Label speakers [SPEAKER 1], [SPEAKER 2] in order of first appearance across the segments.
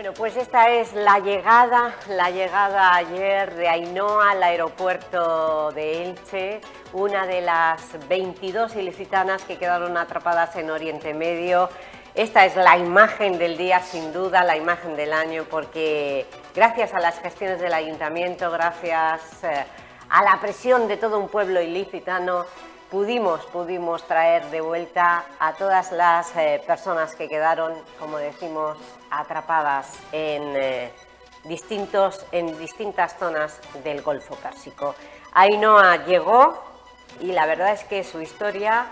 [SPEAKER 1] Bueno, pues esta es la llegada ayer de Ainhoa al aeropuerto de Elche, una de las 22 ilicitanas que quedaron atrapadas en Oriente Medio. Esta es la imagen del día, sin duda, la imagen del año, porque gracias a las gestiones del ayuntamiento, gracias a la presión de todo un pueblo ilicitano, pudimos traer de vuelta a todas las personas que quedaron, como decimos, atrapadas en distintas zonas del Golfo Pérsico. Ainhoa llegó y la verdad es que su historia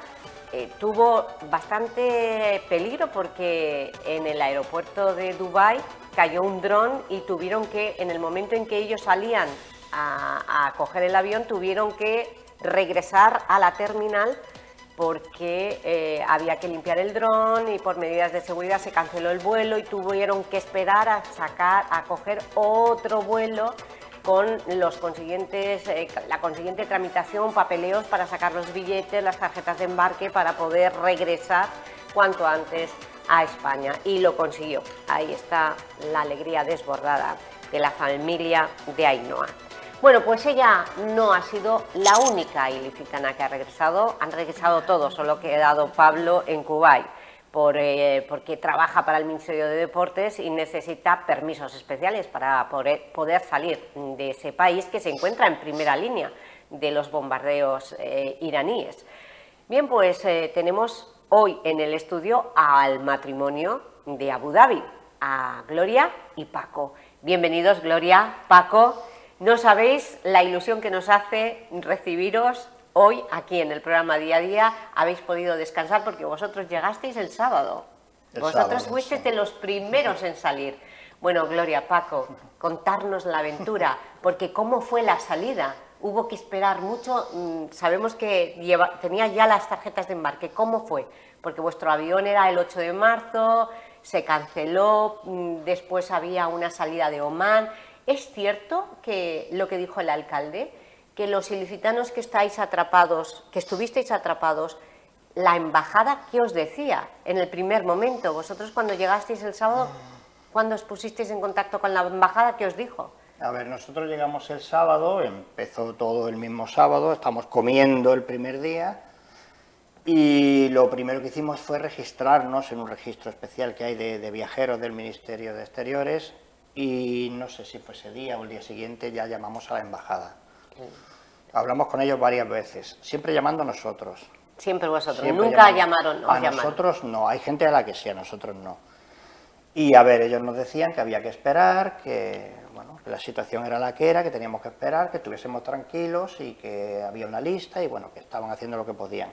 [SPEAKER 1] tuvo bastante peligro porque en el aeropuerto de Dubái cayó un dron y tuvieron que, en el momento en que ellos salían a coger el avión, tuvieron que regresar a la terminal porque había que limpiar el dron y por medidas de seguridad se canceló el vuelo y tuvieron que esperar a coger otro vuelo con los consiguientes, la consiguiente tramitación, papeleos para sacar los billetes, las tarjetas de embarque para poder regresar cuanto antes a España, y lo consiguió. Ahí está la alegría desbordada de la familia de Ainhoa. Bueno, pues ella no ha sido la única ilicitana que ha regresado, han regresado todos, solo ha quedado Pablo en Kuwait, porque trabaja para el Ministerio de Deportes y necesita permisos especiales para poder salir de ese país que se encuentra en primera línea de los bombardeos iraníes. Bien, pues tenemos hoy en el estudio al matrimonio de Abu Dhabi, a Gloria y Paco. Bienvenidos, Gloria, Paco. No sabéis la ilusión que nos hace recibiros hoy aquí en el programa Día a Día. Habéis podido descansar porque vosotros llegasteis el sábado. Vosotros fuisteis de los primeros en salir. Bueno, Gloria, Paco, contarnos la aventura, porque ¿cómo fue la salida? Hubo que esperar mucho, sabemos que tenía ya las tarjetas de embarque. ¿Cómo fue? Porque vuestro avión era el 8 de marzo, se canceló, después había una salida de Omán. ¿Es cierto que lo que dijo el alcalde, que los ilicitanos que estáis atrapados, que estuvisteis atrapados, la embajada, qué os decía en el primer momento? Vosotros cuando llegasteis el sábado, cuando os pusisteis en contacto con la embajada, ¿qué os dijo?
[SPEAKER 2] A ver, nosotros llegamos el sábado, empezó todo el mismo sábado, estamos comiendo el primer día y lo primero que hicimos fue registrarnos en un registro especial que hay de viajeros del Ministerio de Exteriores. Y no sé si fue ese día o el día siguiente ya llamamos a la embajada. Hablamos con ellos varias veces, siempre llamando a nosotros.
[SPEAKER 1] Siempre vosotros,
[SPEAKER 2] siempre
[SPEAKER 1] nunca
[SPEAKER 2] llamaron.
[SPEAKER 1] llamaron.
[SPEAKER 2] A nosotros no, hay gente a la que sí, a nosotros no. Y a ver, ellos nos decían que había que esperar, que, bueno, que la situación era la que era, que teníamos que esperar, que estuviésemos tranquilos y que había una lista y bueno, que estaban haciendo lo que podían.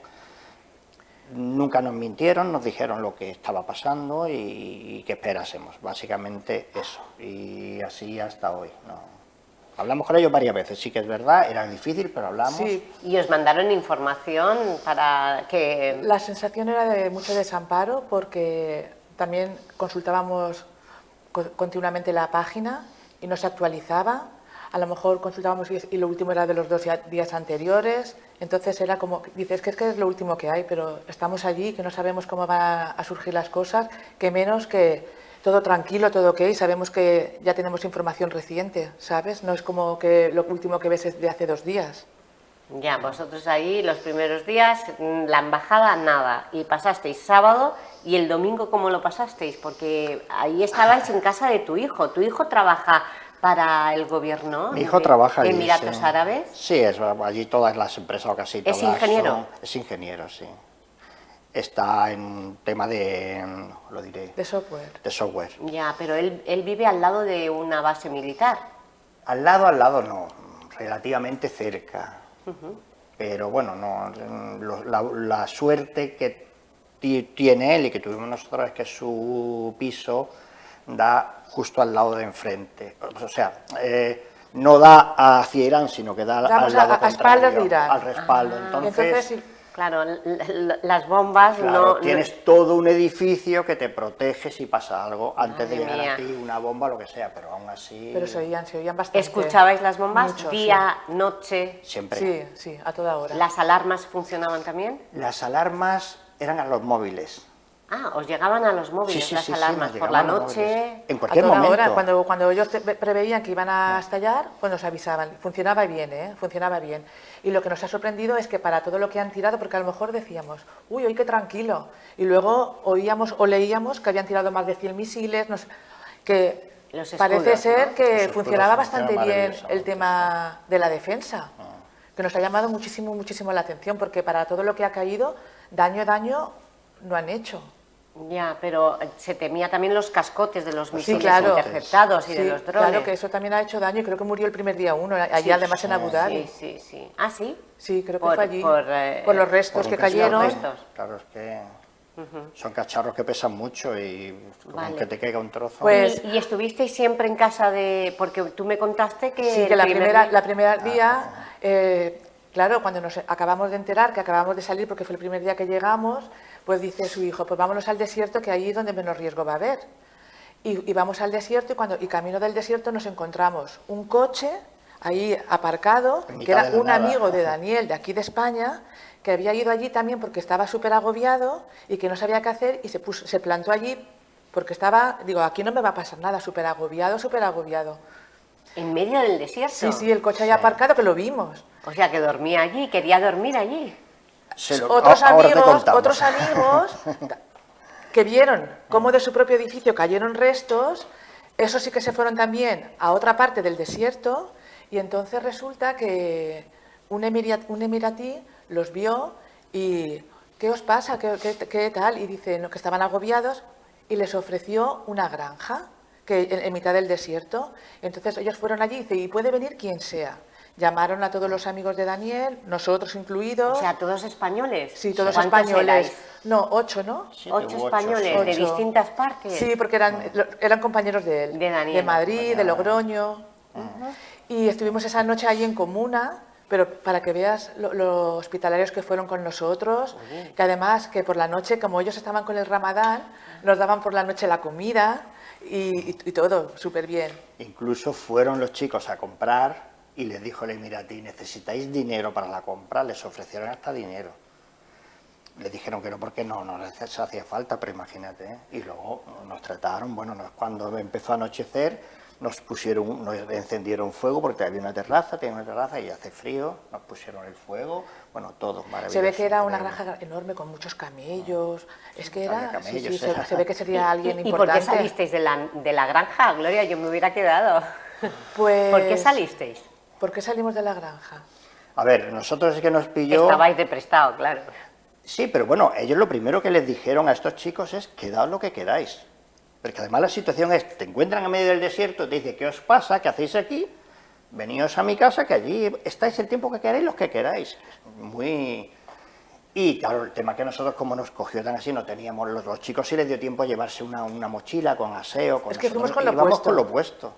[SPEAKER 2] Nunca nos mintieron, nos dijeron lo que estaba pasando y que esperásemos, básicamente eso, y así hasta hoy, ¿no? Hablamos con ellos varias veces, sí que es verdad, era difícil, pero hablamos.
[SPEAKER 1] Sí. ¿Y os mandaron información para que...?
[SPEAKER 3] La sensación era de mucho desamparo porque también consultábamos continuamente la página y no se actualizaba. A lo mejor consultábamos y lo último era de los 2 días anteriores, entonces era como, dices que es lo último que hay, pero estamos allí, que no sabemos cómo van a surgir las cosas, que menos que todo tranquilo, todo ok, sabemos que ya tenemos información reciente, ¿sabes? No es como que lo último que ves es de hace 2 días.
[SPEAKER 1] Ya, vosotros ahí los primeros días, la embajada nada, y pasasteis sábado, y el domingo ¿cómo lo pasasteis? Porque ahí estabais en casa de tu hijo trabaja para el gobierno.
[SPEAKER 2] Mi hijo trabaja allí,
[SPEAKER 1] Emiratos
[SPEAKER 2] sí.
[SPEAKER 1] Árabes.
[SPEAKER 2] Sí, allí todas las empresas o casi todas.
[SPEAKER 1] ¿Es ingeniero?
[SPEAKER 2] Es ingeniero, sí. Está en un tema de, lo diré...
[SPEAKER 3] De software.
[SPEAKER 2] De software.
[SPEAKER 1] Ya, pero él vive al lado de una base militar.
[SPEAKER 2] Al lado no, relativamente cerca. Pero bueno, no, la suerte que tiene él y que tuvimos nosotros es que su piso da justo al lado de enfrente, o sea, no da hacia Irán, sino que da al lado
[SPEAKER 3] a espaldas de Irán.
[SPEAKER 2] al respaldo. Entonces
[SPEAKER 3] sí.
[SPEAKER 1] Claro, las bombas
[SPEAKER 2] claro,
[SPEAKER 1] no...
[SPEAKER 2] tienes todo un edificio que te protege si pasa algo, antes de
[SPEAKER 1] Madre
[SPEAKER 2] llegar
[SPEAKER 1] mía.
[SPEAKER 2] a ti, una bomba, lo que sea, pero aún así...
[SPEAKER 3] Pero se oían bastante.
[SPEAKER 1] ¿Escuchabais las bombas
[SPEAKER 3] Mucho,
[SPEAKER 1] día, noche?
[SPEAKER 2] Siempre.
[SPEAKER 3] Sí, sí, a toda hora.
[SPEAKER 1] ¿Las alarmas funcionaban también?
[SPEAKER 2] Las alarmas eran a los móviles.
[SPEAKER 1] Ah, os llegaban a los móviles
[SPEAKER 2] Sí,
[SPEAKER 1] las
[SPEAKER 2] sí, sí,
[SPEAKER 1] alarmas
[SPEAKER 2] nos
[SPEAKER 1] por la
[SPEAKER 2] llegaban los móviles.
[SPEAKER 1] noche.
[SPEAKER 2] En
[SPEAKER 3] A
[SPEAKER 2] cualquier
[SPEAKER 3] toda
[SPEAKER 2] momento.
[SPEAKER 3] hora, cuando ellos preveían que iban a estallar, pues nos avisaban. Funcionaba bien, ¿eh? Funcionaba bien. Y lo que nos ha sorprendido es que para todo lo que han tirado, porque a lo mejor decíamos, uy, hoy qué tranquilo. Y luego oíamos o leíamos que habían tirado más de 100 misiles, que
[SPEAKER 1] Los
[SPEAKER 3] parece
[SPEAKER 1] escudos,
[SPEAKER 3] ser
[SPEAKER 1] ¿no?
[SPEAKER 3] que
[SPEAKER 2] Los escudos
[SPEAKER 3] funcionaba
[SPEAKER 2] funcionan
[SPEAKER 3] bastante bien el
[SPEAKER 2] maravillosamente,
[SPEAKER 3] tema de la defensa. Que nos ha llamado muchísimo, muchísimo la atención, porque para todo lo que ha caído, daño no han hecho.
[SPEAKER 1] Ya, pero se temía también los cascotes de los
[SPEAKER 3] Sí,
[SPEAKER 1] misiles
[SPEAKER 3] claro.
[SPEAKER 1] interceptados y de
[SPEAKER 3] Sí,
[SPEAKER 1] los drones.
[SPEAKER 3] claro que eso también ha hecho daño y creo que murió el primer día uno, allí
[SPEAKER 1] Sí,
[SPEAKER 3] además en Abu Dhabi.
[SPEAKER 1] Sí. ¿Ah, sí?
[SPEAKER 3] Sí, creo que
[SPEAKER 1] Por-
[SPEAKER 3] fue allí.
[SPEAKER 1] por,
[SPEAKER 3] Por los restos
[SPEAKER 2] Por un
[SPEAKER 3] que
[SPEAKER 2] casco.
[SPEAKER 3] cayeron.
[SPEAKER 1] restos.
[SPEAKER 2] Claro, es que son cacharros que pesan mucho y como
[SPEAKER 1] Vale.
[SPEAKER 2] que te caiga un trozo.
[SPEAKER 3] Pues-
[SPEAKER 1] ¿Y estuvisteis siempre en casa de...? Porque tú me contaste que
[SPEAKER 3] Sí, que
[SPEAKER 1] el
[SPEAKER 3] la
[SPEAKER 1] primer
[SPEAKER 3] primera,
[SPEAKER 1] día-
[SPEAKER 3] la primera día, claro, cuando nos acabamos de enterar, que acabamos de salir, porque fue el primer día que llegamos, pues dice su hijo, pues vámonos al desierto, que ahí es donde menos riesgo va a haber. Y vamos al desierto y camino del desierto nos encontramos un coche ahí aparcado,
[SPEAKER 2] En
[SPEAKER 3] que
[SPEAKER 2] mitad
[SPEAKER 3] era
[SPEAKER 2] de la
[SPEAKER 3] un
[SPEAKER 2] nada.
[SPEAKER 3] amigo de Daniel, de aquí de España, que había ido allí también porque estaba súper agobiado y que no sabía qué hacer y se plantó allí porque estaba, digo, aquí no me va a pasar nada, súper agobiado, súper agobiado.
[SPEAKER 1] ¿En medio del desierto?
[SPEAKER 3] Sí, sí, el coche ahí
[SPEAKER 2] Sí.
[SPEAKER 3] aparcado que lo vimos.
[SPEAKER 1] O sea, que dormía allí, quería dormir allí.
[SPEAKER 2] Ahora te contamos.
[SPEAKER 3] Otros amigos que vieron cómo de su propio edificio cayeron restos, esos sí que se fueron también a otra parte del desierto y entonces resulta que un emiratí los vio y ¿qué os pasa? ¿Qué tal? Y dicen que estaban agobiados y les ofreció una granja que en mitad del desierto. Entonces ellos fueron allí y dice, y puede venir quien sea. Llamaron a todos los amigos de Daniel, nosotros incluidos.
[SPEAKER 1] O sea, ¿todos españoles?
[SPEAKER 3] Sí, todos
[SPEAKER 1] ¿Cuántos
[SPEAKER 3] españoles.
[SPEAKER 1] erais?
[SPEAKER 3] No, 8, ¿no?
[SPEAKER 1] 8
[SPEAKER 2] u
[SPEAKER 1] españoles
[SPEAKER 2] sí.
[SPEAKER 1] de
[SPEAKER 3] 8.
[SPEAKER 1] distintas partes.
[SPEAKER 3] Sí, porque eran compañeros de él.
[SPEAKER 1] De Daniel.
[SPEAKER 3] De Madrid, de Logroño. Y estuvimos esa noche ahí en comuna, pero para que veas lo hospitalarios que fueron con nosotros, que además que por la noche, como ellos estaban con el Ramadán, nos daban por la noche la comida y todo, súper bien.
[SPEAKER 2] Incluso fueron los chicos a comprar y les dijo el emiratí, ¿necesitáis dinero para la compra? Les ofrecieron hasta dinero. Les dijeron que no porque no les hacía falta, pero imagínate, ¿eh? Y luego nos trataron, bueno, cuando empezó a anochecer nos encendieron fuego porque había una terraza y hace frío, nos pusieron el fuego, bueno, todo maravilloso.
[SPEAKER 3] Se ve que era una
[SPEAKER 2] increíble.
[SPEAKER 3] granja enorme con muchos camellos, es que
[SPEAKER 2] Había
[SPEAKER 3] era, sí,
[SPEAKER 2] camellos,
[SPEAKER 3] se ve que sería alguien
[SPEAKER 1] ¿Y por qué
[SPEAKER 3] importante.
[SPEAKER 1] salisteis de la granja, Gloria? Yo me hubiera quedado.
[SPEAKER 3] Pues,
[SPEAKER 1] ¿Por qué salisteis?
[SPEAKER 3] ¿Por qué salimos de la granja?
[SPEAKER 2] A ver, nosotros es que nos pilló...
[SPEAKER 1] Estabais de prestado, claro.
[SPEAKER 2] Sí, pero bueno, ellos lo primero que les dijeron a estos chicos es quedaos lo que queráis. Porque además la situación es, te encuentran en medio del desierto, te dicen, ¿qué os pasa? ¿Qué hacéis aquí? Veníos a mi casa, que allí estáis el tiempo que queráis, los que queráis. Muy... Y claro, el tema que nosotros como nos cogió tan así, no teníamos, los chicos sí les dio tiempo a llevarse una mochila con aseo, con
[SPEAKER 3] Es que fuimos
[SPEAKER 2] nosotros
[SPEAKER 3] con lo
[SPEAKER 2] íbamos
[SPEAKER 3] puesto.
[SPEAKER 2] con lo puesto.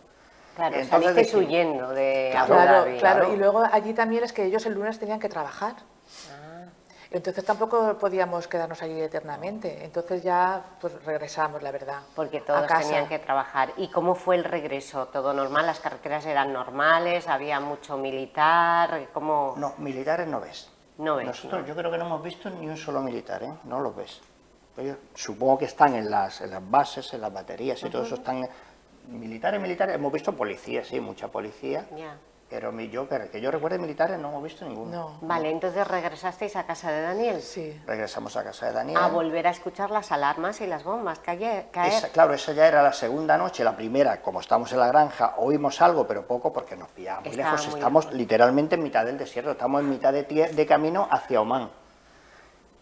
[SPEAKER 1] Claro,
[SPEAKER 2] Entonces
[SPEAKER 1] salisteis
[SPEAKER 2] dijimos,
[SPEAKER 1] huyendo de
[SPEAKER 2] Claro,
[SPEAKER 1] Abu
[SPEAKER 3] Claro,
[SPEAKER 1] Dhabi.
[SPEAKER 3] claro,
[SPEAKER 2] claro.
[SPEAKER 3] y luego allí también es que ellos el lunes tenían que trabajar. Entonces tampoco podíamos quedarnos allí eternamente. Entonces ya pues regresamos, la verdad.
[SPEAKER 1] Porque
[SPEAKER 3] a
[SPEAKER 1] todos
[SPEAKER 3] casa.
[SPEAKER 1] tenían que trabajar. ¿Y cómo fue el regreso? ¿Todo normal? ¿Las carreteras eran normales? ¿Había mucho militar? ¿Cómo?
[SPEAKER 2] No, militares no ves.
[SPEAKER 1] No ves,
[SPEAKER 2] Nosotros
[SPEAKER 1] ¿no?
[SPEAKER 2] yo creo que no hemos visto ni un solo militar, ¿eh? No los ves. Ellos, supongo que están en las bases, en las baterías y todo eso están... Militares, hemos visto policías, sí, mucha policía,
[SPEAKER 1] Ya.
[SPEAKER 2] pero que yo recuerde militares no hemos visto ninguno.
[SPEAKER 3] No,
[SPEAKER 1] Vale, entonces regresasteis a casa de Daniel.
[SPEAKER 3] sí.
[SPEAKER 2] Regresamos a casa de Daniel.
[SPEAKER 1] A volver a escuchar las alarmas y las bombas caer.
[SPEAKER 2] Claro, esa ya era la segunda noche, la primera, como estamos en la granja, oímos algo, pero poco porque nos pillaba muy
[SPEAKER 1] Estaba
[SPEAKER 2] lejos.
[SPEAKER 1] muy
[SPEAKER 2] Estamos
[SPEAKER 1] lejos.
[SPEAKER 2] literalmente en mitad del desierto, estamos en mitad de camino hacia Omán.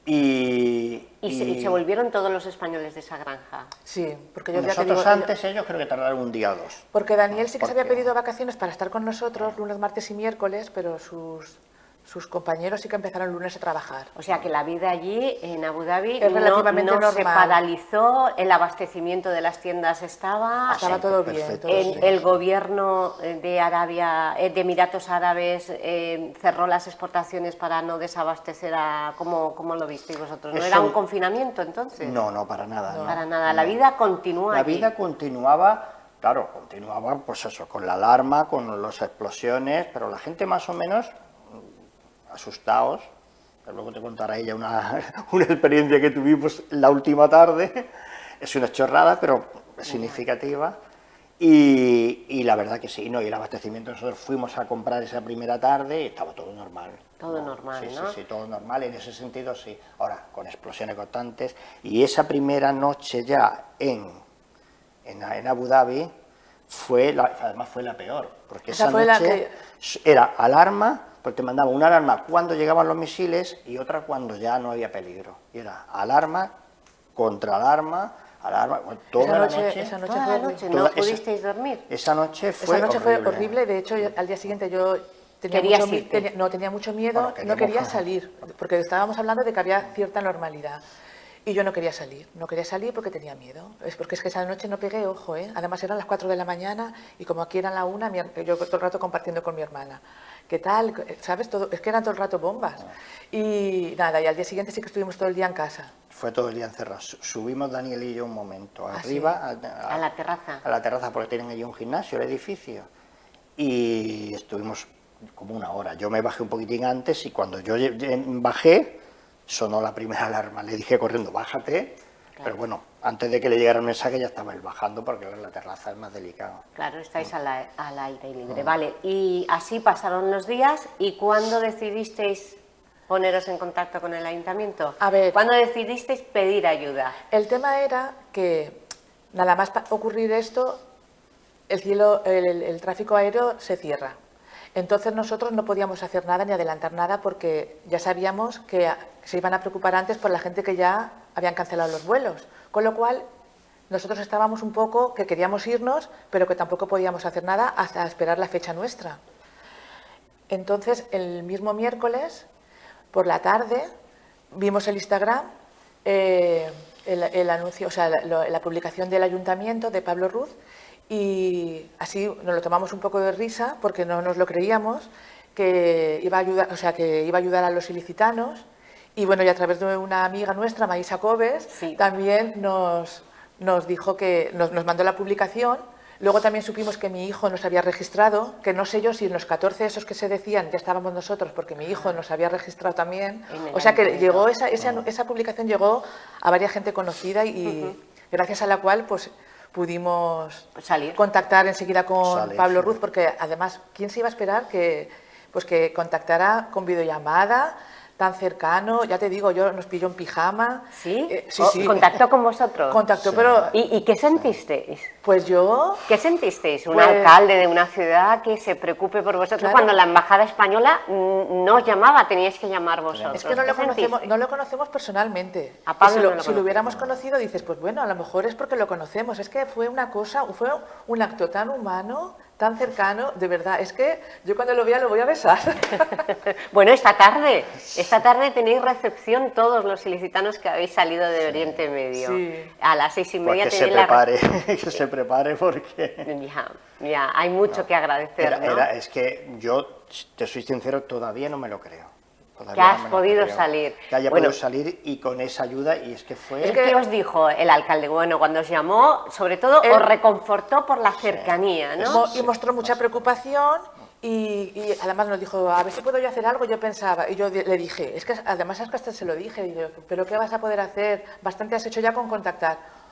[SPEAKER 1] ¿Y se volvieron todos los españoles de esa granja?
[SPEAKER 3] Sí, porque yo ya te
[SPEAKER 2] Nosotros
[SPEAKER 3] digo,
[SPEAKER 2] antes, ellos creo que tardaron un día o dos.
[SPEAKER 3] porque Daniel sí que se había
[SPEAKER 2] Porque-
[SPEAKER 3] pedido vacaciones para estar con nosotros lunes, martes y miércoles, pero sus compañeros sí que empezaron el lunes a trabajar.
[SPEAKER 1] O sea que la vida allí en Abu Dhabi
[SPEAKER 3] Es relativamente
[SPEAKER 1] no se
[SPEAKER 3] normal.
[SPEAKER 1] paralizó, el abastecimiento de las tiendas estaba,
[SPEAKER 3] Estaba
[SPEAKER 2] sí,
[SPEAKER 3] todo
[SPEAKER 2] perfecto,
[SPEAKER 3] bien.
[SPEAKER 2] sí.
[SPEAKER 1] el gobierno de Arabia, de Emiratos Árabes cerró las exportaciones para no desabastecer a... ¿Cómo lo visteis vosotros? ¿No
[SPEAKER 2] Eso-
[SPEAKER 1] era un confinamiento entonces?
[SPEAKER 2] No, para nada. no,
[SPEAKER 1] Para nada, la
[SPEAKER 2] no.
[SPEAKER 1] vida continúa
[SPEAKER 2] La
[SPEAKER 1] allí.
[SPEAKER 2] vida continuaba, claro, continuaba pues eso, con la alarma, con las explosiones, pero la gente más o menos asustados luego te contará ella una experiencia que tuvimos la última tarde, es una chorrada, pero significativa, y la verdad que sí, ¿no? Y el abastecimiento, nosotros fuimos a comprar esa primera tarde y estaba todo normal.
[SPEAKER 1] Todo normal,
[SPEAKER 2] sí,
[SPEAKER 1] ¿no?
[SPEAKER 2] Sí, todo normal, en ese sentido sí. Ahora, con explosiones constantes, y esa primera noche ya en Abu Dhabi, además fue la peor, porque esa
[SPEAKER 3] fue la
[SPEAKER 2] noche era alarma, pues te mandaban una alarma cuando llegaban los misiles y otra cuando ya no había peligro. Y era alarma, contraalarma, alarma, toda la noche.
[SPEAKER 3] Esa noche
[SPEAKER 1] Toda
[SPEAKER 3] fue
[SPEAKER 1] la noche,
[SPEAKER 3] horrible.
[SPEAKER 1] ¿no pudisteis dormir?
[SPEAKER 2] Esa noche fue
[SPEAKER 3] horrible, de hecho al día siguiente yo
[SPEAKER 1] ¿Querías irte?
[SPEAKER 3] tenía mucho miedo,
[SPEAKER 2] Bueno,
[SPEAKER 3] no quería salir, porque estábamos hablando de que había cierta normalidad. Y yo no quería salir porque tenía miedo. Es porque es que esa noche no pegué ojo, ¿eh? Además eran las 4 de la mañana y como aquí eran la 1, yo todo el rato compartiendo con mi hermana. ¿Qué tal? ¿Sabes? Todo, es que eran todo el rato bombas. Y nada, y al día siguiente sí que estuvimos todo el día en casa.
[SPEAKER 2] Fue todo el día encerrado. Subimos Daniel y yo un momento
[SPEAKER 3] ¿Ah,
[SPEAKER 2] arriba
[SPEAKER 3] sí?
[SPEAKER 1] A la terraza.
[SPEAKER 2] A la terraza porque tienen allí un gimnasio, el edificio. Y estuvimos como una hora. Yo me bajé un poquitín antes y cuando yo bajé sonó la primera alarma. Le dije corriendo, bájate. Claro. Pero bueno, antes de que le llegara el mensaje ya estaba él bajando porque la terraza es más delicado.
[SPEAKER 1] Claro, estáis al aire libre. Vale, y así pasaron los días. ¿Y cuándo decidisteis poneros en contacto con el ayuntamiento?
[SPEAKER 3] A ver,
[SPEAKER 1] ¿cuándo decidisteis pedir ayuda?
[SPEAKER 3] El tema era que nada más ocurrir esto, el tráfico aéreo se cierra. Entonces nosotros no podíamos hacer nada ni adelantar nada porque ya sabíamos que se iban a preocupar antes por la gente que ya habían cancelado los vuelos. Con lo cual nosotros estábamos un poco que queríamos irnos, pero que tampoco podíamos hacer nada hasta esperar la fecha nuestra. Entonces el mismo miércoles, por la tarde, vimos el Instagram, el anuncio, o sea, la publicación del ayuntamiento de Pablo Ruz, y así nos lo tomamos un poco de risa porque no nos lo creíamos, que iba a ayudar, o sea, que iba a ayudar a los ilicitanos, y bueno, y a través de una amiga nuestra, Maísa Cobes,
[SPEAKER 1] sí,
[SPEAKER 3] también nos dijo que nos mandó la publicación. Luego también supimos que mi hijo nos había registrado, que no sé yo si en los 14 esos que se decían ya estábamos nosotros, porque mi hijo nos había registrado también. O sea que llegó esa publicación llegó a varias gente conocida y gracias a la cual pues pudimos contactar enseguida con Pablo Ruz, porque además, ¿quién se iba a esperar que contactara con videollamada tan cercano? Ya te digo, nos pilló en pijama.
[SPEAKER 1] ¿Sí?
[SPEAKER 3] Sí.
[SPEAKER 1] ¿Contactó con vosotros?
[SPEAKER 3] Contactó, sí. Pero...
[SPEAKER 1] ¿Y qué sentisteis?
[SPEAKER 3] Pues yo...
[SPEAKER 1] ¿Qué sentisteis? Un alcalde de una ciudad que se preocupe por vosotros, claro, cuando la embajada española no os llamaba, teníais que llamar vosotros.
[SPEAKER 3] Es que no lo conocemos personalmente.
[SPEAKER 1] A Pablo
[SPEAKER 3] si lo hubiéramos conocido, dices, pues bueno, a lo mejor es porque lo conocemos. Es que fue un acto tan humano, tan cercano, de verdad. Es que yo cuando lo vea lo voy a besar.
[SPEAKER 1] Bueno, esta tarde tenéis recepción todos los ilicitanos que habéis salido de Oriente Medio.
[SPEAKER 3] Sí.
[SPEAKER 1] A las 6:30
[SPEAKER 2] pues que se prepare porque...
[SPEAKER 1] Ya, hay mucho que agradecer, ¿no?
[SPEAKER 2] Es que yo, te soy sincero, todavía no me lo creo.
[SPEAKER 1] Que has podido salir.
[SPEAKER 2] Que haya podido salir y con esa ayuda, y es que fue...
[SPEAKER 1] ¿Qué os dijo el alcalde? Bueno, cuando os llamó, sobre todo, os reconfortó por la cercanía, ¿no?
[SPEAKER 3] Y mostró mucha preocupación y además nos dijo, a ver si puedo yo hacer algo. Yo pensaba, y yo le dije, es que además es que hasta se lo dije, digo, pero ¿qué vas a poder hacer? Bastante has hecho ya con contactar.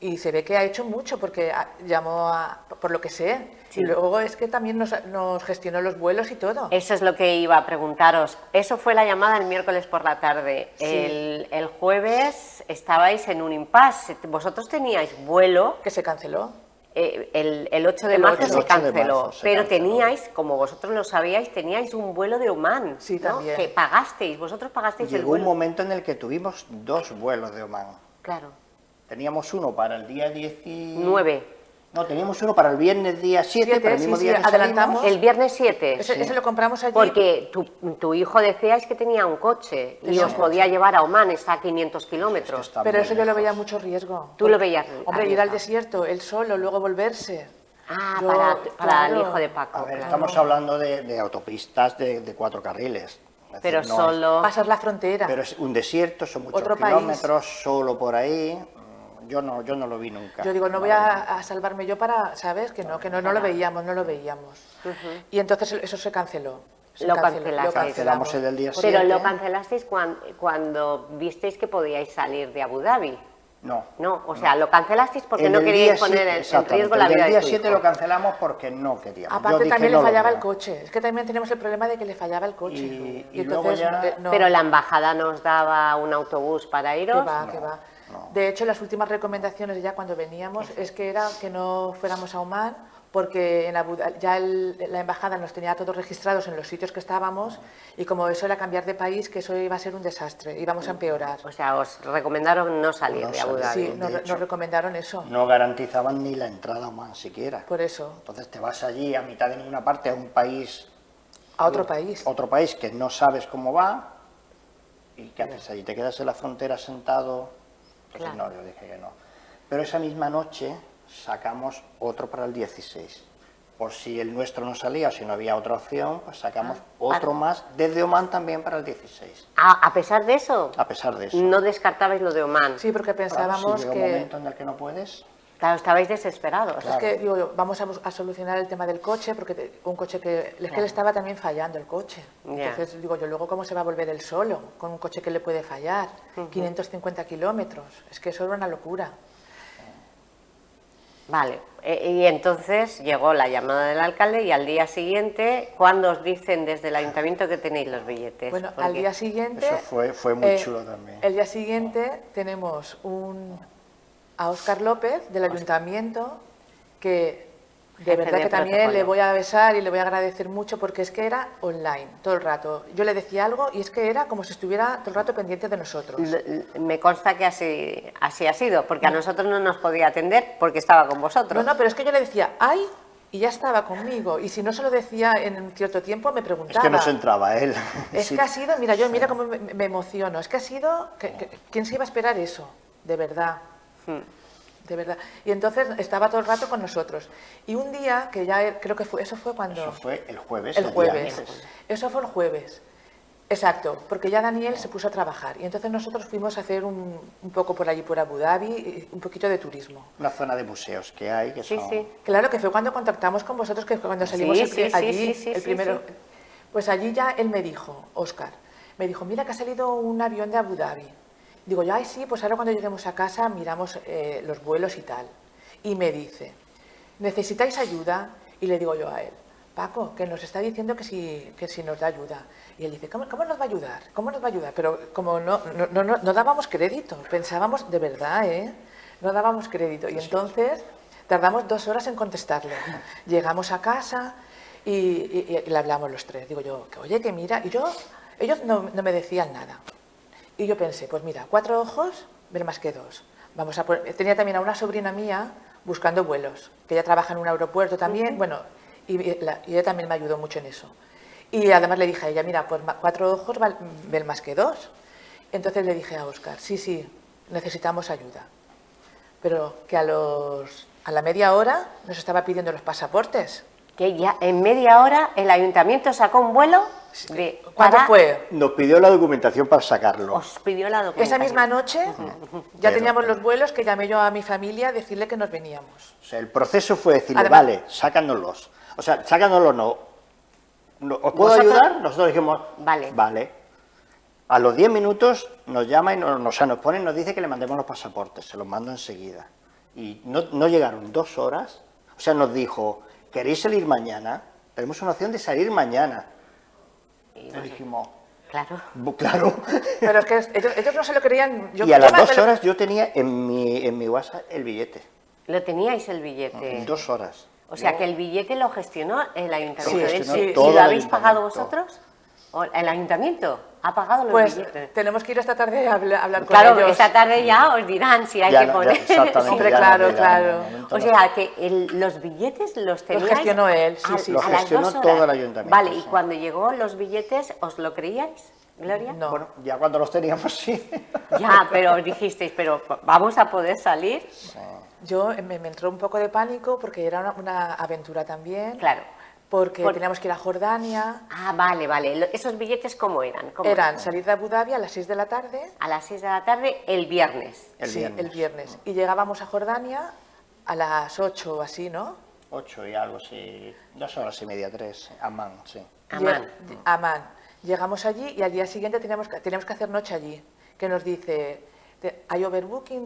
[SPEAKER 3] Y se ve que ha hecho mucho porque llamó por lo que sé. Sí. Y luego es que también nos gestionó los vuelos y todo.
[SPEAKER 1] Eso es lo que iba a preguntaros. Eso fue la llamada el miércoles por la tarde.
[SPEAKER 3] Sí.
[SPEAKER 1] El jueves estabais en un impasse. Vosotros teníais vuelo...
[SPEAKER 3] Que se canceló.
[SPEAKER 1] El 8 de marzo se canceló. Pero teníais, como vosotros lo sabíais, teníais un vuelo de Oman.
[SPEAKER 3] Sí,
[SPEAKER 1] ¿no?
[SPEAKER 3] también.
[SPEAKER 1] Que pagasteis, vosotros pagasteis el vuelo.
[SPEAKER 2] Llegó un momento en el que tuvimos 2 vuelos de Oman.
[SPEAKER 1] Claro.
[SPEAKER 2] Teníamos uno para el día
[SPEAKER 1] 19.
[SPEAKER 2] No, teníamos uno para el viernes día 7, para el mismo día que
[SPEAKER 3] adelantamos.
[SPEAKER 1] El viernes 7.
[SPEAKER 3] Ese lo compramos allí.
[SPEAKER 1] Porque tu hijo decíais que tenía un coche y os podía llevar a Oman, está a 500 kilómetros.
[SPEAKER 3] Pero eso yo lo veía mucho riesgo.
[SPEAKER 1] Tú lo veías.
[SPEAKER 3] Hombre, ir al desierto, él solo, luego volverse.
[SPEAKER 1] Para el hijo de Paco.
[SPEAKER 2] A ver, estamos hablando de autopistas de 4 carriles.
[SPEAKER 1] Es decir, pero solo...
[SPEAKER 3] Pasas la frontera.
[SPEAKER 2] Pero es un desierto, son muchos
[SPEAKER 3] Otro
[SPEAKER 2] kilómetros, solo por ahí. Yo no lo vi nunca.
[SPEAKER 3] Yo digo, no voy a salvarme yo para, ¿sabes? Que no lo veíamos. Y entonces eso se canceló.
[SPEAKER 1] Lo cancelasteis.
[SPEAKER 2] Cancelamos el del día
[SPEAKER 1] Pero
[SPEAKER 2] 7.
[SPEAKER 1] lo cancelasteis cuando visteis que podíais salir de Abu Dhabi.
[SPEAKER 2] No.
[SPEAKER 1] No, o sea, lo cancelasteis porque
[SPEAKER 2] En
[SPEAKER 1] no
[SPEAKER 2] el
[SPEAKER 1] queríais
[SPEAKER 2] día
[SPEAKER 1] poner
[SPEAKER 2] siete,
[SPEAKER 1] en riesgo la
[SPEAKER 2] exactamente.
[SPEAKER 1] vida
[SPEAKER 2] El
[SPEAKER 1] de
[SPEAKER 2] día
[SPEAKER 1] tu
[SPEAKER 2] 7
[SPEAKER 1] hijo.
[SPEAKER 2] lo cancelamos porque no queríamos.
[SPEAKER 3] Aparte
[SPEAKER 2] Yo dije,
[SPEAKER 3] también
[SPEAKER 2] no
[SPEAKER 3] le
[SPEAKER 2] lo
[SPEAKER 3] fallaba el
[SPEAKER 2] veo.
[SPEAKER 3] coche. Es que también teníamos el problema de que le fallaba el coche.
[SPEAKER 2] Y luego ya-
[SPEAKER 3] no,
[SPEAKER 1] Pero la embajada nos daba un autobús para
[SPEAKER 3] que
[SPEAKER 1] iros.
[SPEAKER 3] va, que va. De hecho, las últimas recomendaciones ya cuando veníamos es que era que no fuéramos a Oman porque en la embajada nos tenía todos registrados en los sitios que estábamos y como eso era cambiar de país, que eso iba a ser un desastre, íbamos a empeorar.
[SPEAKER 1] O sea, os recomendaron no salir
[SPEAKER 2] No
[SPEAKER 1] de Abu
[SPEAKER 2] salir.
[SPEAKER 1] Dhabi.
[SPEAKER 3] Sí,
[SPEAKER 2] de hecho,
[SPEAKER 3] nos recomendaron eso,
[SPEAKER 2] No garantizaban ni la entrada a Oman siquiera.
[SPEAKER 3] por eso,
[SPEAKER 2] Entonces te vas allí a mitad de ninguna parte a un país,
[SPEAKER 3] a otro país.
[SPEAKER 2] otro país que no sabes cómo va y ¿qué haces allí? ¿Te quedas en la frontera sentado? Entonces
[SPEAKER 1] Claro.
[SPEAKER 2] no, yo dije que no. Pero esa misma noche sacamos otro para el 16. Por si el nuestro no salía o si no había otra opción, pues sacamos otro más desde Oman también para el 16.
[SPEAKER 1] A pesar de eso,
[SPEAKER 2] A pesar de eso.
[SPEAKER 1] no descartabais lo de Oman.
[SPEAKER 3] Sí, porque
[SPEAKER 2] Claro,
[SPEAKER 3] pensábamos
[SPEAKER 2] si llega un
[SPEAKER 3] que...
[SPEAKER 2] momento en el que no puedes,
[SPEAKER 1] Claro, estabais desesperados.
[SPEAKER 3] Es que digo, yo, vamos a solucionar el tema del coche, porque un coche que... Es que le estaba también fallando el coche.
[SPEAKER 1] Ya.
[SPEAKER 3] Entonces, digo yo, luego cómo se va a volver él solo, con un coche que le puede fallar, 550 kilómetros. Es que eso era una locura.
[SPEAKER 1] Vale, y entonces llegó la llamada del alcalde y al día siguiente, ¿cuándo os dicen desde el ayuntamiento que tenéis los billetes?
[SPEAKER 3] Bueno,
[SPEAKER 1] Porque-
[SPEAKER 3] al día siguiente...
[SPEAKER 2] eso fue muy chulo también.
[SPEAKER 3] El día siguiente tenemos a Óscar López del ayuntamiento que de
[SPEAKER 1] Jefe
[SPEAKER 3] verdad
[SPEAKER 1] de
[SPEAKER 3] que también
[SPEAKER 1] protocolo.
[SPEAKER 3] le voy a besar y le voy a agradecer mucho porque es que era online todo el rato. Yo le decía algo y es que era como si estuviera todo el rato pendiente de nosotros.
[SPEAKER 1] Me consta que así ha sido, porque a nosotros no nos podía atender porque estaba con vosotros.
[SPEAKER 3] No, pero es que yo le decía, ¡ay! Y ya estaba conmigo. Y si no se lo decía en cierto tiempo, me
[SPEAKER 2] Es
[SPEAKER 3] preguntaba.
[SPEAKER 2] que no se entraba él.
[SPEAKER 3] Es
[SPEAKER 2] Sí.
[SPEAKER 3] que ha sido, mira cómo me emociono, es que ha sido, ¿quién se iba a esperar eso? De verdad, de verdad. Y entonces estaba todo el rato con nosotros. Y un día, que ya creo que fue, eso fue cuando...
[SPEAKER 2] Eso fue el jueves.
[SPEAKER 3] El
[SPEAKER 2] día
[SPEAKER 3] jueves.
[SPEAKER 2] antes.
[SPEAKER 3] Eso fue el jueves. Exacto, porque ya Daniel se puso a trabajar. Y entonces nosotros fuimos a hacer un poco por allí, por Abu Dhabi, un poquito de turismo.
[SPEAKER 2] Una zona de museos que hay, que
[SPEAKER 1] Sí,
[SPEAKER 2] son...
[SPEAKER 1] sí.
[SPEAKER 3] Claro que fue cuando contactamos con vosotros, que fue cuando salimos
[SPEAKER 1] Sí,
[SPEAKER 3] el
[SPEAKER 1] sí, sí,
[SPEAKER 3] allí,
[SPEAKER 1] sí,
[SPEAKER 3] el
[SPEAKER 1] sí,
[SPEAKER 3] primero.
[SPEAKER 1] sí.
[SPEAKER 3] Pues allí ya él me dijo, Óscar, me dijo, mira que ha salido un avión de Abu Dhabi. Digo yo, ay sí, pues ahora cuando lleguemos a casa miramos los vuelos y tal. Y me dice, ¿necesitáis ayuda? Y le digo yo a él, Paco, que nos está diciendo que si nos da ayuda. Y él dice, ¿cómo nos va a ayudar? ¿Cómo nos va a ayudar? Pero como no dábamos crédito, pensábamos de verdad, ¿eh? No dábamos crédito. Y entonces tardamos 2 horas en contestarle. Llegamos a casa y le hablamos los tres. Digo yo, que oye, que mira, ellos no me decían nada. Y yo pensé, pues mira, 4 ojos, ver más que 2. Tenía también a una sobrina mía buscando vuelos, que ella trabaja en un aeropuerto también, bueno, y ella también me ayudó mucho en eso. Y además le dije a ella, mira, pues 4 ojos ven más que 2. Entonces le dije a Óscar, sí, necesitamos ayuda. Pero que a la media hora nos estaba pidiendo los pasaportes.
[SPEAKER 1] Que ya en media hora el ayuntamiento sacó un vuelo de...
[SPEAKER 3] ¿Cuándo
[SPEAKER 1] para-
[SPEAKER 3] fue?
[SPEAKER 2] Nos pidió la documentación para sacarlo.
[SPEAKER 1] Os pidió la documentación.
[SPEAKER 3] Esa misma noche ya
[SPEAKER 2] Pero-
[SPEAKER 3] teníamos los vuelos que llamé yo a mi familia a decirle que nos veníamos.
[SPEAKER 2] O sea, el proceso fue decirle,
[SPEAKER 3] Además-
[SPEAKER 2] vale, sácanoslos. O sea, sácanoslos no. ¿Os puedo
[SPEAKER 1] ¿Vosotros?
[SPEAKER 2] ayudar? Nosotros dijimos,
[SPEAKER 1] Vale.
[SPEAKER 2] Vale. A los 10 minutos nos llama y nos pone y nos dice que le mandemos los pasaportes. Se los mando enseguida. Y no llegaron 2 horas. O sea, nos dijo, ¿queréis salir mañana? Tenemos una opción de salir mañana. Y le dijimos,
[SPEAKER 1] Claro.
[SPEAKER 2] Claro.
[SPEAKER 3] Pero es que ellos no se lo creían.
[SPEAKER 2] Y a las 2 horas yo tenía en mi WhatsApp el billete.
[SPEAKER 1] Lo teníais el billete.
[SPEAKER 2] En 2 horas.
[SPEAKER 1] O sea, que el billete lo gestionó el ayuntamiento.
[SPEAKER 2] Lo
[SPEAKER 1] ¿Y
[SPEAKER 2] gestionó todo
[SPEAKER 1] lo
[SPEAKER 2] el
[SPEAKER 1] habéis pagado
[SPEAKER 2] ayuntamiento.
[SPEAKER 1] vosotros? ¿O el ayuntamiento ha pagado los
[SPEAKER 3] Pues
[SPEAKER 1] billetes?
[SPEAKER 3] tenemos que ir esta tarde a hablar con
[SPEAKER 1] Claro,
[SPEAKER 3] ellos.
[SPEAKER 1] esta tarde ya os dirán si hay
[SPEAKER 2] Ya
[SPEAKER 1] que
[SPEAKER 2] no-
[SPEAKER 1] poner.
[SPEAKER 2] ya, exactamente,
[SPEAKER 3] Hombre,
[SPEAKER 2] ya no
[SPEAKER 3] claro,
[SPEAKER 2] dirán,
[SPEAKER 3] claro.
[SPEAKER 2] en el momento
[SPEAKER 1] O
[SPEAKER 2] no.
[SPEAKER 1] sea, que los billetes los teníais...
[SPEAKER 3] gestionó él, sí, sí,
[SPEAKER 2] Lo
[SPEAKER 3] sí.
[SPEAKER 1] a las
[SPEAKER 2] gestionó
[SPEAKER 1] 2 horas.
[SPEAKER 2] todo el ayuntamiento,
[SPEAKER 1] Vale, y
[SPEAKER 2] sí.
[SPEAKER 1] cuando llegó los billetes, ¿os lo creíais, Gloria?
[SPEAKER 3] No.
[SPEAKER 2] Bueno, ya cuando los teníamos, sí.
[SPEAKER 1] Ya, pero os dijisteis, pero ¿vamos a poder salir?
[SPEAKER 3] Yo me entró un poco de pánico porque era una aventura también.
[SPEAKER 1] Claro.
[SPEAKER 3] Porque teníamos que ir a Jordania.
[SPEAKER 1] Ah, vale. ¿Esos billetes cómo eran?
[SPEAKER 3] Eran salir de Abu Dhabi a las 6 de la tarde.
[SPEAKER 1] A las 6 de la tarde el viernes.
[SPEAKER 2] El
[SPEAKER 3] Sí,
[SPEAKER 2] viernes.
[SPEAKER 3] el viernes. Y llegábamos a Jordania a las 8 o así, ¿no?
[SPEAKER 2] 8 y algo, sí. 2 horas y media, 3. Amán, sí.
[SPEAKER 1] Amán.
[SPEAKER 3] Amán. Llegamos allí y al día siguiente teníamos que hacer noche allí, que nos dice, hay overbooking,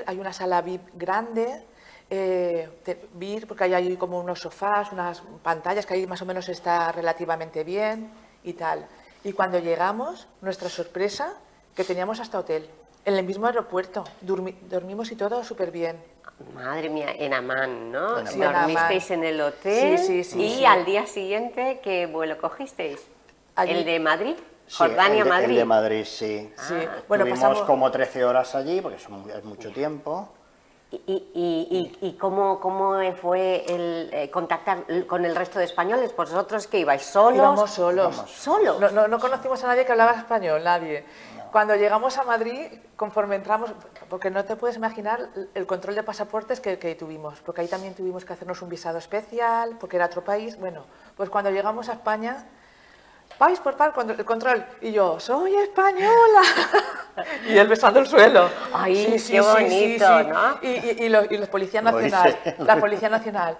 [SPEAKER 3] hay una sala VIP grande, VIP, porque hay ahí como unos sofás, unas pantallas, que ahí más o menos está relativamente bien y tal. Y cuando llegamos, nuestra sorpresa, que teníamos hasta hotel, en el mismo aeropuerto, dormimos y todo súper bien.
[SPEAKER 1] Madre mía, en Amán, ¿no?
[SPEAKER 2] En
[SPEAKER 3] Sí, en
[SPEAKER 1] Dormisteis
[SPEAKER 3] Amán.
[SPEAKER 1] en el hotel
[SPEAKER 3] Sí,
[SPEAKER 1] y
[SPEAKER 3] sí.
[SPEAKER 1] al día siguiente, ¿qué vuelo cogisteis?
[SPEAKER 3] Allí-
[SPEAKER 1] ¿El de Madrid?
[SPEAKER 2] Sí,
[SPEAKER 1] ¿Jordania-Madrid?
[SPEAKER 2] el de Madrid, sí.
[SPEAKER 3] Sí.
[SPEAKER 1] Ah.
[SPEAKER 3] Bueno,
[SPEAKER 2] Tuvimos
[SPEAKER 3] pasamos...
[SPEAKER 2] como 13 horas allí, porque es mucho tiempo.
[SPEAKER 1] ¿Y cómo fue el contactar con el resto de españoles? ¿Vosotros que ibais solos?
[SPEAKER 3] Íbamos solos.
[SPEAKER 2] Íbamos
[SPEAKER 1] ¿Solos?
[SPEAKER 3] No conocimos a nadie que hablaba español, nadie. Cuando llegamos a Madrid, conforme entramos, porque no te puedes imaginar el control de pasaportes que tuvimos, porque ahí también tuvimos que hacernos un visado especial, porque era otro país. Bueno, pues cuando llegamos a España, vais por par cuando el control, y yo, soy española, y él besando el suelo.
[SPEAKER 1] Ay, qué bonito, ¿no?
[SPEAKER 3] Y los policía
[SPEAKER 2] Lo
[SPEAKER 3] nacional,
[SPEAKER 2] hice.
[SPEAKER 3] la policía nacional,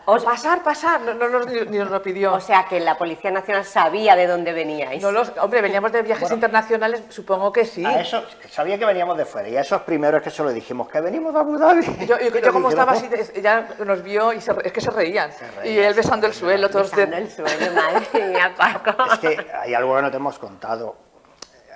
[SPEAKER 3] pasar, ni nos lo pidió.
[SPEAKER 1] O sea, que la Policía Nacional sabía de dónde veníais.
[SPEAKER 3] Hombre, veníamos de viajes internacionales, supongo que sí.
[SPEAKER 2] A eso, sabía que veníamos de fuera, y a esos primeros que se lo dijimos, que venimos de Abu Dhabi.
[SPEAKER 3] Yo
[SPEAKER 2] Pero
[SPEAKER 3] como
[SPEAKER 2] dijeron,
[SPEAKER 3] estaba así, ya nos vio y es que se reían. Y él besando el suelo, todos
[SPEAKER 1] Besando el suelo, madre mía, Paco.
[SPEAKER 2] Es que hay algo que no te hemos contado.